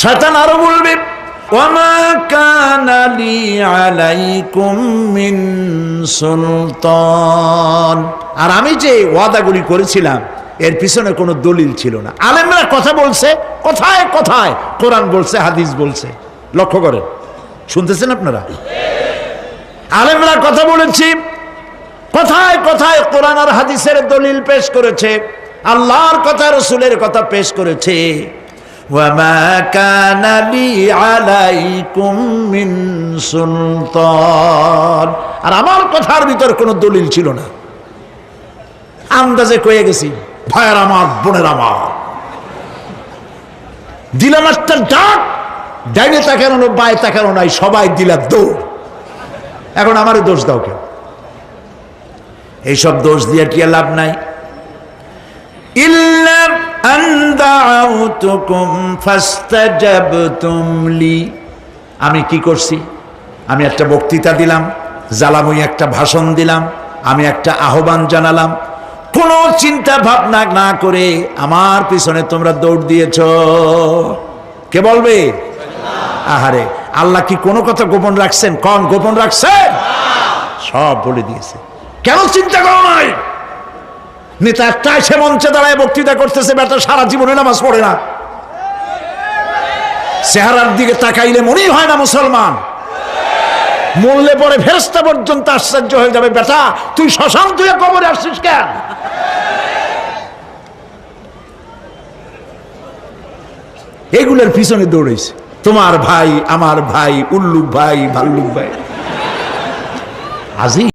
শয়তান আরো বলবে ওয়ামা কানা লি আলাইকুম মিন সুলতান, আর আমি যে ওয়াদাগুলি করেছিলাম এর পিছনে কোনো দলিল ছিল না। আলেমরা কথা বলছে, কথায় কথায় কোরআন বলছে, হাদিস বলছে। লক্ষ্য করেন, শুনতেছেন আপনারা? আলেমরা কথা বলেছি, কথায় কথায় কোরআন আর হাদিসের দলিল পেশ করেছে, আল্লাহর কথা রাসূলের কথা পেশ করেছে। ওয়ামা কানা লি আলাইকুম মিন সুলতান, আর আমার কথার ভিতর কোনো দলিল ছিল না। আন্দাজে কয়ে গেছি, ভাইয়ের আমার, বোনের আমার, দিলাম একটা ডাক, ডাইনে তাকানো বায়ে তাকানো নাই, সবাই দিলা দৌড়। এখন আমারে দোষ দাও কেউ? এইসব দোষ দিয়ে কি লাভ নাই। ইল্লা আন দাউতুকুম ফাস্তাজাবতুম লি, আমি কি করছি? আমি একটা বক্তৃতা দিলাম, জ্বালাময়ী একটা ভাষণ দিলাম, আমি একটা আহ্বান জানালাম, কোনো চিন্তা ভাবনা না করে আমার পিছনে তোমরা দৌড় দিয়েছ। কে বলবে? আহারে, আল্লাহ কি কোনো কথা গোপন রাখছেন? কোন গোপন রাখছেন? সব বলে দিয়েছে। কেন চিন্তা করো নাই? নেতা একটা এসে মঞ্চে দাঁড়ায় বক্তৃতা করতেছে, বেটা সারা জীবনে নামাজ পড়ে না, চেহারার দিকে তাকাইলে মনেই হয় না মুসলমান, মরলে পরে ফেরেশতা পর্যন্ত আশ্চর্য হয়ে যাবে, বেটা তুই শ্মশান তুই কবরে আসছিস কেন? এগুলোর পিছনে দৌড়েছে তোমার ভাই, আমার ভাই, উল্লুক ভাই, ভাল্লুক ভাই। আজি